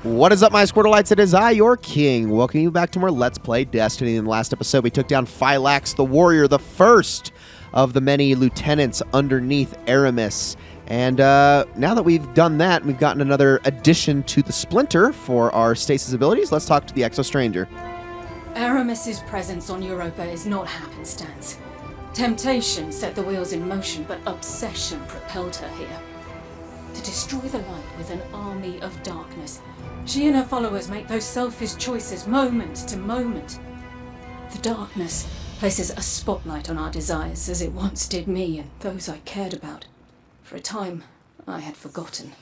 What is up, my Squirtleites? It is I, your king. Welcome you back to more Let's Play Destiny. In the last episode, we took down Phylax the Warrior, the first of the many lieutenants underneath Eramis. And now that we've done that, we've gotten another addition to the Splinter for our Stasis abilities. Let's talk to the Exo Stranger. Eramis's presence on Europa is not happenstance. Temptation set the wheels in motion, but obsession propelled her here. To destroy the light with an army of darkness, she and her followers make those selfish choices moment to moment. The darkness places a spotlight on our desires, as it once did me and those I cared about. For a time, I had forgotten.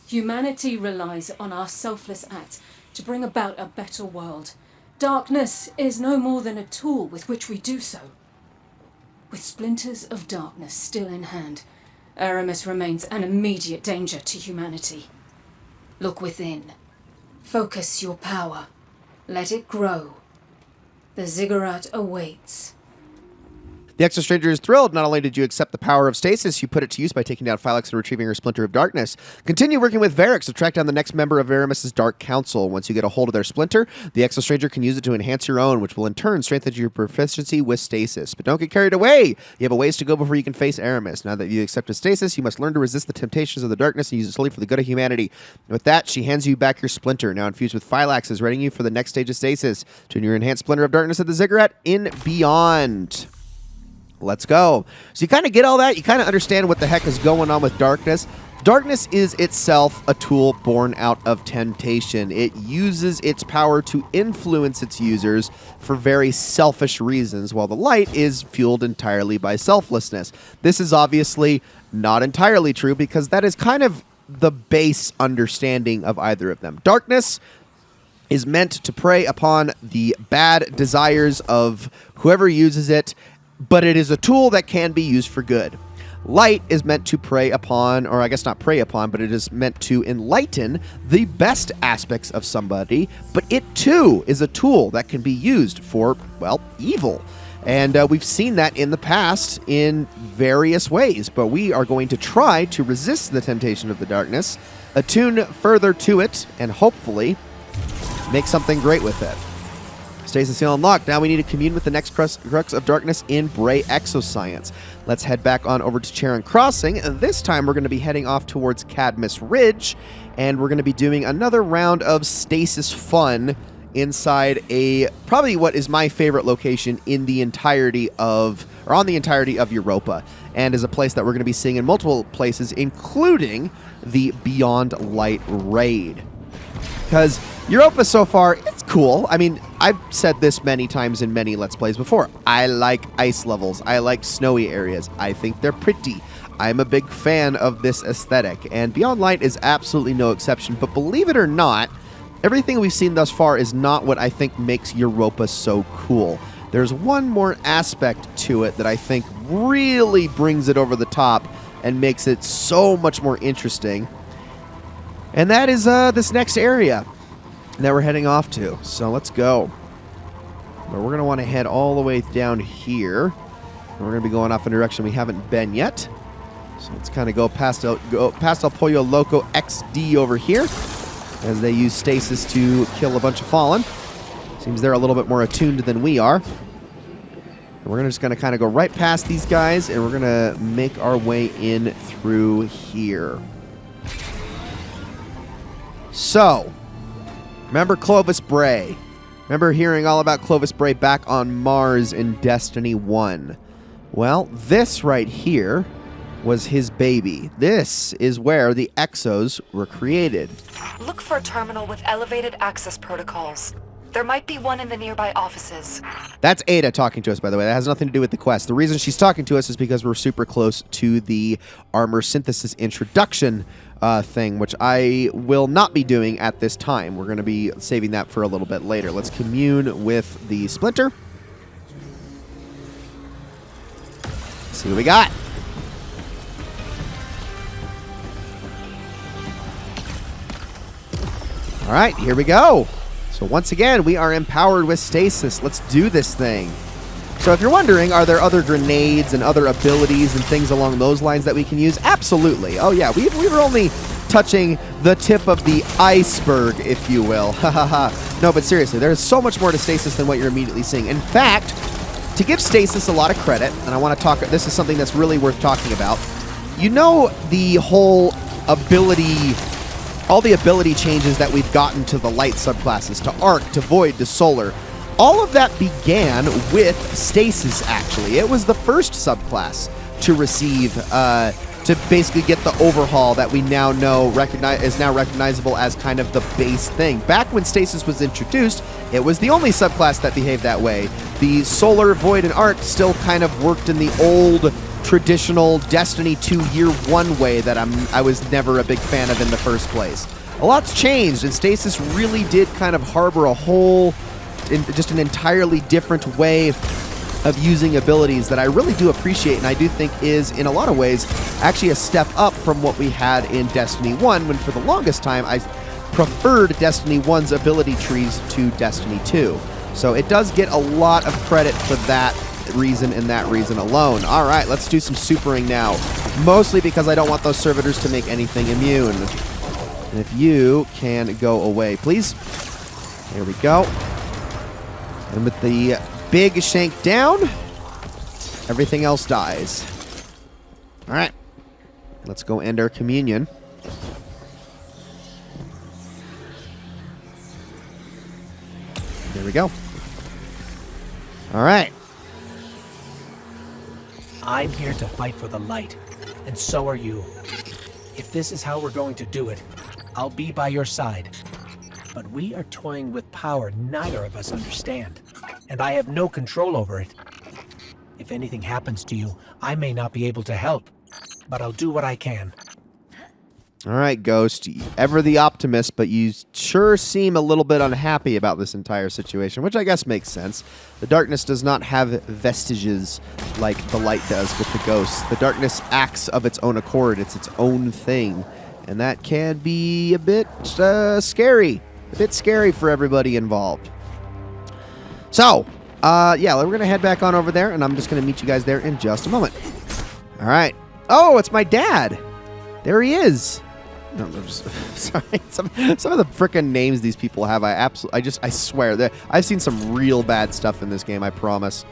Humanity relies on our selfless acts to bring about a better world. Darkness is no more than a tool with which we do so. With splinters of darkness still in hand, Eramis remains an immediate danger to humanity. Look within. Focus your power. Let it grow. The ziggurat awaits. The Exo Stranger is thrilled. Not only did you accept the power of Stasis, you put it to use by taking down Phylax and retrieving her Splinter of Darkness. Continue working with Varix to track down the next member of Eramis' Dark Council. Once you get a hold of their Splinter, the Exo Stranger can use it to enhance your own, which will in turn strengthen your proficiency with Stasis. But don't get carried away! You have a ways to go before you can face Eramis. Now that you accepted Stasis, you must learn to resist the temptations of the darkness and use it solely for the good of humanity. With that, she hands you back your Splinter, now infused with Phylax, is readying you for the next stage of Stasis. Turn your enhanced Splinter of Darkness at the ziggurat in Beyond. Let's go. So you kind of get all that. You kind of understand what the heck is going on with darkness. Darkness is itself a tool born out of temptation. It uses its power to influence its users for very selfish reasons, while the light is fueled entirely by selflessness. This is obviously not entirely true because that is kind of the base understanding of either of them. Darkness is meant to prey upon the bad desires of whoever uses it, but it is a tool that can be used for good. Light is meant to prey upon, or I guess not prey upon, but it is meant to enlighten the best aspects of somebody, but it too is a tool that can be used for, well, evil. And we've seen that in the past in various ways, but we are going to try to resist the temptation of the darkness, attune further to it, and hopefully make something great with it. Stasis seal unlocked. Now we need to commune with the next crux of darkness in Bray Exoscience. Let's head back on over to Charon Crossing, and this time we're going to be heading off towards Cadmus Ridge, and we're going to be doing another round of Stasis fun inside probably what is my favorite location in the entirety of, or on the entirety of Europa, and is a place that we're going to be seeing in multiple places, including the Beyond Light raid. Because Europa so far, it's cool. I mean, I've said this many times in many Let's Plays before. I like ice levels. I like snowy areas. I think they're pretty. I'm a big fan of this aesthetic, and Beyond Light is absolutely no exception. But believe it or not, everything we've seen thus far is not what I think makes Europa so cool. There's one more aspect to it that I think really brings it over the top and makes it so much more interesting. And that is this next area that we're heading off to. So let's go. But we're going to want to head all the way down here. And we're going to be going off in a direction we haven't been yet. So let's kind of go past El Pollo Loco XD over here, as they use Stasis to kill a bunch of Fallen. Seems they're a little bit more attuned than we are. And we're just going to kind of go right past these guys, and we're going to make our way in through here. So, remember Clovis Bray. Remember hearing all about Clovis Bray back on Mars in Destiny 1. Well, this right here was his baby. This is where the Exos were created. Look for a terminal with elevated access protocols. There might be one in the nearby offices. That's Ada talking to us, by the way. That has nothing to do with the quest. The reason she's talking to us is because we're super close to the armor synthesis introduction thing, which I will not be doing at this time. We're going to be saving that for a little bit later. Let's commune with the Splinter. See what we got. All right, here we go. So once again, we are empowered with Stasis. Let's do this thing. So if you're wondering, are there other grenades and other abilities and things along those lines that we can use? Absolutely. Oh yeah, we were only touching the tip of the iceberg, if you will. Ha ha ha. No, but seriously, there is so much more to Stasis than what you're immediately seeing. In fact, to give Stasis a lot of credit, and I want to talk, this is something that's really worth talking about. You know, the whole ability, all the ability changes that we've gotten to the light subclasses, to arc, to void, to solar, all of that began with Stasis, actually. It was the first subclass to receive, to basically get the overhaul that we now know is now recognizable as kind of the base thing. Back when Stasis was introduced, it was the only subclass that behaved that way. The Solar, Void, and Arc still kind of worked in the old, traditional Destiny 2 Year 1 way that I was never a big fan of in the first place. A lot's changed, and Stasis really did kind of harbor a whole, just an entirely different way of using abilities that I really do appreciate, and I do think is, in a lot of ways, actually a step up from what we had in Destiny 1, when for the longest time I preferred Destiny 1's ability trees to Destiny 2. So it does get a lot of credit for that reason and that reason alone. All right, let's do some supering now. Mostly because I don't want those servitors to make anything immune. And if you can go away, please. There we go. And with the big shank down, everything else dies. All right, let's go end our communion. There we go. All right. I'm here to fight for the light, and so are you. If this is how we're going to do it, I'll be by your side. But we are toying with power neither of us understand, and I have no control over it. If anything happens to you, I may not be able to help, but I'll do what I can. All right, Ghost, ever the optimist, but you sure seem a little bit unhappy about this entire situation, which I guess makes sense. The darkness does not have vestiges like the light does with the ghosts. The darkness acts of its own accord. It's its own thing, and that can be a bit scary. A bit scary for everybody involved. So, yeah, we're going to head back on over there, and I'm just going to meet you guys there in just a moment. All right. Oh, it's my dad. There he is. No, I'm just, sorry. Some of the frickin' names these people have, I swear that I've seen some real bad stuff in this game. I promise.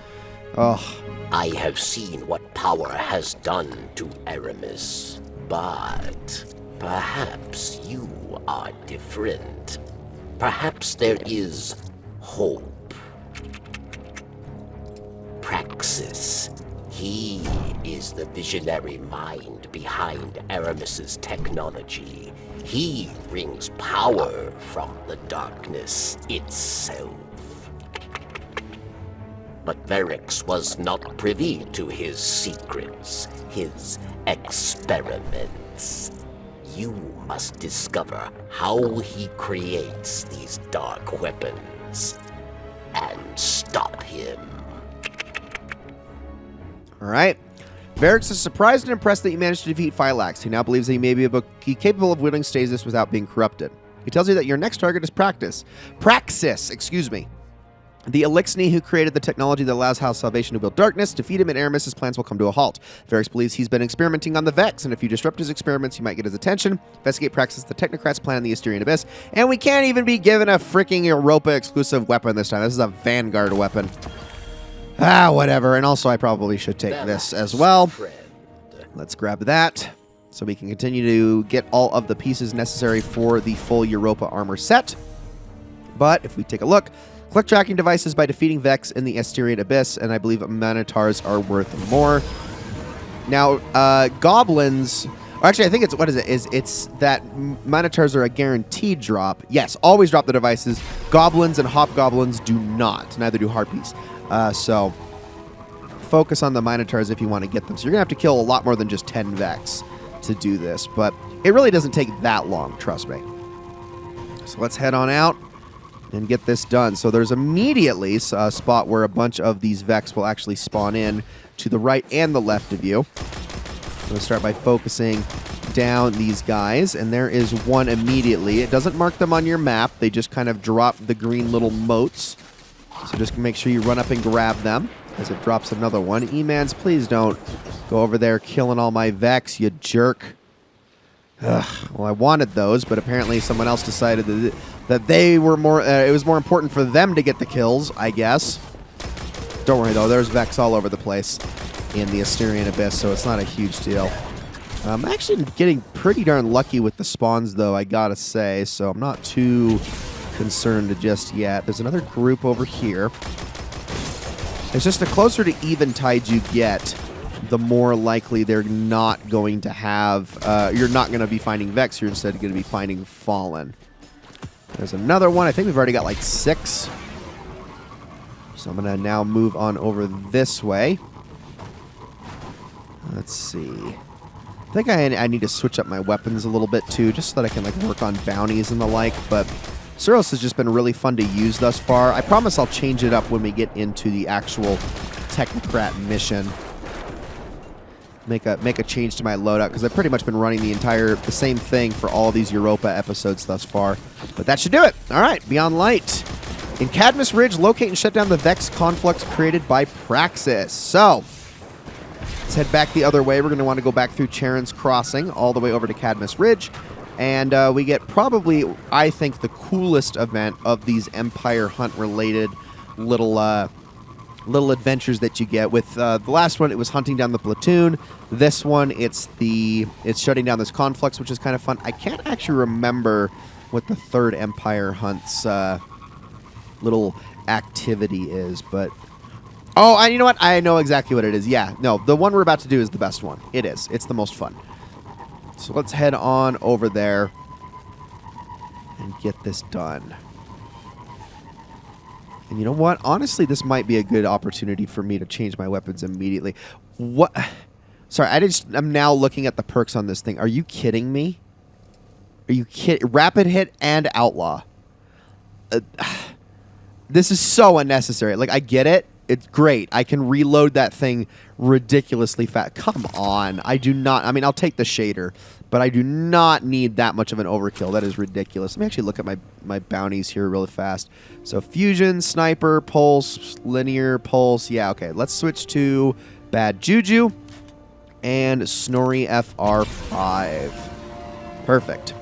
Oh, I have seen what power has done to Eramis, but perhaps you are different. Perhaps there is hope. Praxis. He is the visionary mind behind Eramis's technology. He brings power from the darkness itself. But Verix was not privy to his secrets, his experiments. You must discover how he creates these dark weapons and stop him. all right. Verix is surprised and impressed that you managed to defeat Phylax. He now believes that he may be capable of wielding Stasis without being corrupted. He tells you that your next target is Praxis, excuse me. The Elixni who created the technology that allows House Salvation to build darkness. Defeat him and Eramis, his plans will come to a halt. Verix believes he's been experimenting on the Vex, and if you disrupt his experiments, you might get his attention. Investigate Praxis, the Technocrats' plan in the Asterian Abyss. And we can't even be given a freaking Europa-exclusive weapon this time. This is a Vanguard weapon. Ah, whatever. And also, I probably should take this as well. Let's grab that so we can continue to get all of the pieces necessary for the full Europa armor set. But if we take a look, collect tracking devices by defeating Vex in the Asterian Abyss, and I believe Minotaurs are worth more. Now, goblins... Actually, I think it's... What is it? It's that Minotaurs are a guaranteed drop. Yes, always drop the devices. Goblins and hobgoblins do not. Neither do harpies. So, focus on the Minotaurs if you want to get them. So you're going to have to kill a lot more than just 10 Vex to do this. But it really doesn't take that long, trust me. So let's head on out and get this done. So there's immediately a spot where a bunch of these Vex will actually spawn in to the right and the left of you. I'm going to start by focusing down these guys, and there is one immediately. It doesn't mark them on your map. They just kind of drop the green little motes. So just make sure you run up and grab them as it drops another one. E-Mans, please don't go over there killing all my Vex, you jerk. Well, I wanted those, but apparently someone else decided that they were more. It was more important for them to get the kills, I guess. Don't worry though, there's Vex all over the place in the Asterian Abyss, so it's not a huge deal. I'm actually getting pretty darn lucky with the spawns, though, I gotta say, so I'm not too concerned just yet. There's another group over here. It's just the closer to eventide you get, the more likely they're not going to have... you're not going to be finding Vex, you're instead going to be finding Fallen. There's another one. I think we've already got like 6. So I'm going to now move on over this way. Let's see. I think I need to switch up my weapons a little bit too, just so that I can like work on bounties and the like, but Suros has just been really fun to use thus far. I promise I'll change it up when we get into the actual Technocrat mission. Make a change to my loadout, because I've pretty much been running the same thing for all of these Europa episodes thus far. But that should do it. All right, Beyond Light. In Cadmus Ridge, locate and shut down the Vex conflux created by Praxis. So, let's head back the other way. We're going to want to go back through Charon's Crossing all the way over to Cadmus Ridge. And we get probably, I think, the coolest event of these Empire Hunt-related little adventures that you get. With the last one, it was hunting down the platoon. This one, it's shutting down this conflux, which is kind of fun. I can't actually remember what the third Empire Hunt's little activity is, but... Oh, you know what? I know exactly what it is. Yeah, no, the one we're about to do is the best one. It is. It's the most fun. So let's head on over there and get this done. And you know what? Honestly, this might be a good opportunity for me to change my weapons immediately. What? Sorry, I'm now looking at the perks on this thing. Are you kidding me? Are you kidding? Rapid hit and outlaw. This is so unnecessary. Like, I get it. It's great. I can reload that thing ridiculously fast. Come on. I do not... I mean, I'll take the shader, but I do not need that much of an overkill. That is ridiculous. Let me actually look at my bounties here really fast. So, fusion, sniper, pulse, linear, pulse. Yeah, okay. Let's switch to Bad Juju and Snorri FR5. Perfect.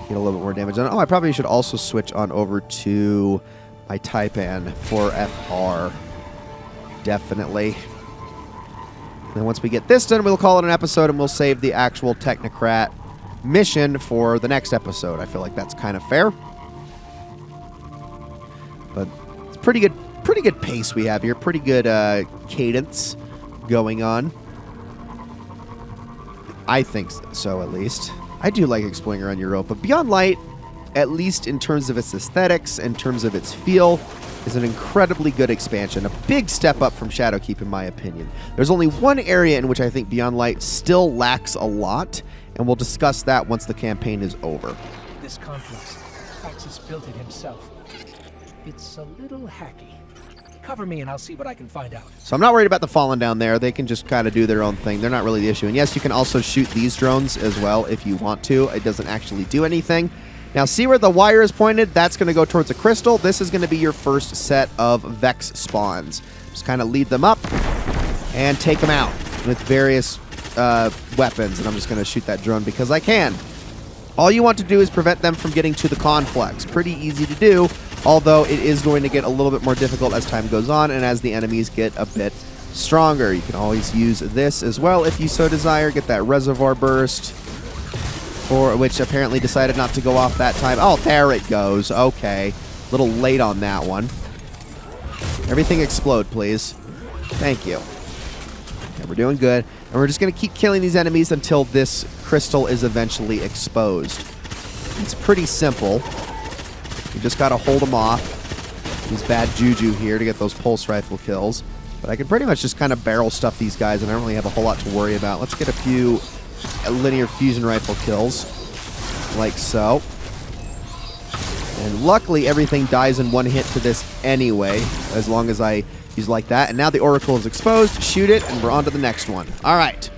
Get a little bit more damage on it. Oh, I probably should also switch on over to... my Taipan for FR. Definitely. And once we get this done, we'll call it an episode and we'll save the actual Technocrat mission for the next episode. I feel like that's kind of fair. But it's pretty good pace we have here. Pretty good cadence going on. I think so, at least. I do like exploring around Europa. Beyond Light, at least in terms of its aesthetics, in terms of its feel, is an incredibly good expansion. A big step up from Shadowkeep, in my opinion. There's only one area in which I think Beyond Light still lacks a lot, and we'll discuss that once the campaign is over. This complex, Praxis built it himself. It's a little hacky. Cover me and I'll see what I can find out. So I'm not worried about the Fallen down there. They can just kind of do their own thing. They're not really the issue. And yes, you can also shoot these drones as well if you want to. It doesn't actually do anything. Now, see where the wire is pointed? That's going to go towards a crystal. This is going to be your first set of Vex spawns. Just kind of lead them up and take them out with various weapons. And I'm just going to shoot that drone because I can. All you want to do is prevent them from getting to the conflux. Pretty easy to do, although it is going to get a little bit more difficult as time goes on and as the enemies get a bit stronger. You can always use this as well if you so desire. Get that reservoir burst. For which apparently decided not to go off that time. Oh, there it goes. Okay. A little late on that one. Everything explode, please. Thank you. Okay, we're doing good. And we're just going to keep killing these enemies until this crystal is eventually exposed. It's pretty simple. You just got to hold them off. Use Bad Juju here to get those pulse rifle kills. But I can pretty much just kind of barrel stuff these guys, and I don't really have a whole lot to worry about. Let's get a few linear fusion rifle kills, like so. And luckily, everything dies in one hit to this anyway, as long as I use like that. And now the Oracle is exposed. Shoot it, and we're on to the next one. All right. Is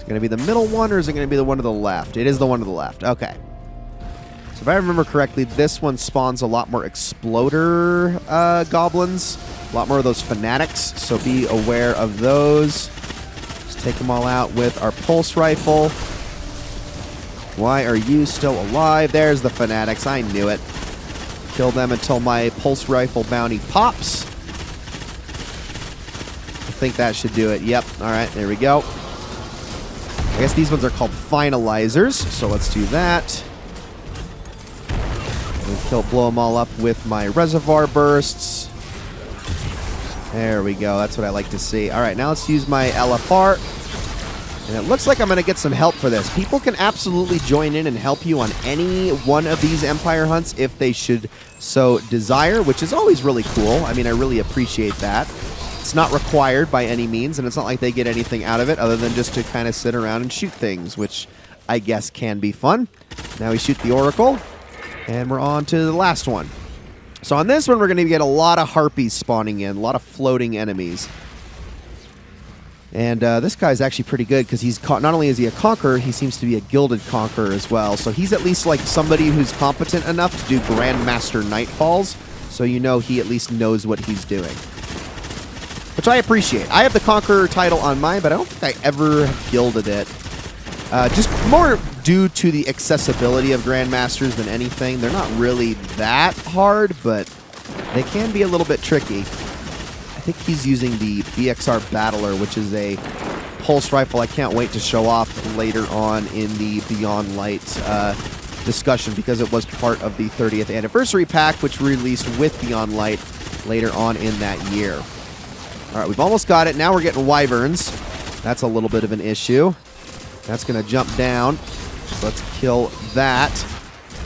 it going to be the middle one, or is it going to be the one to the left? It is the one to the left. Okay. So if I remember correctly, this one spawns a lot more exploder goblins, a lot more of those fanatics, so be aware of those. Take them all out with our pulse rifle. Why are you still alive? There's the fanatics. I knew it. Kill them until my pulse rifle bounty pops. I think that should do it. Yep. All right, there we go. I guess these ones are called finalizers, so let's do that. Blow them all up with my reservoir bursts. There we go. That's what I like to see. All right, now let's use my LFR. And it looks like I'm going to get some help for this. People can absolutely join in and help you on any one of these Empire hunts if they should so desire, which is always really cool. I mean, I really appreciate that. It's not required by any means, and it's not like they get anything out of it other than just to kind of sit around and shoot things, which I guess can be fun. Now we shoot the Oracle, and we're on to the last one. So on this one, we're going to get a lot of harpies spawning in, a lot of floating enemies. And this guy's actually pretty good because he's not only is he a conqueror, he seems to be a gilded conqueror as well. So he's at least like somebody who's competent enough to do Grandmaster Nightfalls. So you know he at least knows what he's doing, which I appreciate. I have the Conqueror title on mine, but I don't think I ever gilded it. Just more due to the accessibility of Grandmasters than anything. They're not really that hard, but they can be a little bit tricky. I think he's using the BXR Battler, which is a pulse rifle I can't wait to show off later on in the Beyond Light discussion because it was part of the 30th anniversary pack, which released with Beyond Light later on in that year. All right, we've almost got it. Now we're getting wyverns. That's a little bit of an issue. That's going to jump down. So let's kill that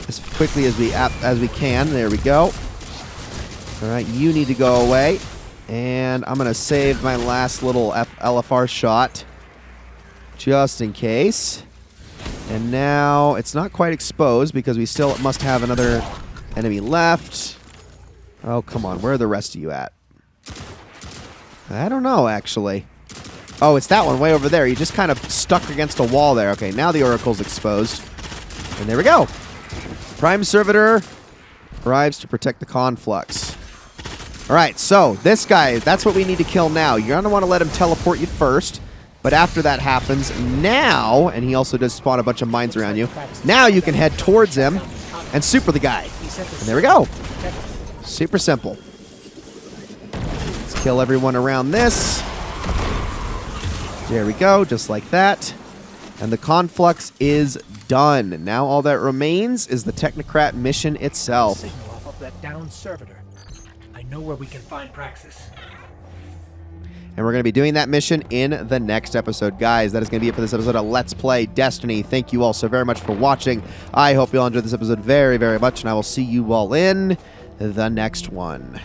as quickly as we can. There we go. All right, you need to go away. And I'm going to save my last little LFR shot just in case. And now it's not quite exposed because we still must have another enemy left. Oh, come on. Where are the rest of you at? I don't know, actually. Oh, it's that one way over there. You just kind of stuck against a wall there. Okay, now the Oracle's exposed. And there we go. Prime Servitor arrives to protect the Conflux. All right, so this guy, that's what we need to kill now. You're going to want to let him teleport you first. But after that happens, now, and he also does spawn a bunch of mines around you, now you can head towards him and super the guy. And there we go. Super simple. Let's kill everyone around this. There we go, just like that. And the Conflux is done. Now all that remains is the Technocrat mission itself. Signal off of that downed servitor. I know where we can find Praxis. And we're going to be doing that mission in the next episode. Guys, that is going to be it for this episode of Let's Play Destiny. Thank you all so very much for watching. I hope you all enjoyed this episode very, very much, and I will see you all in the next one.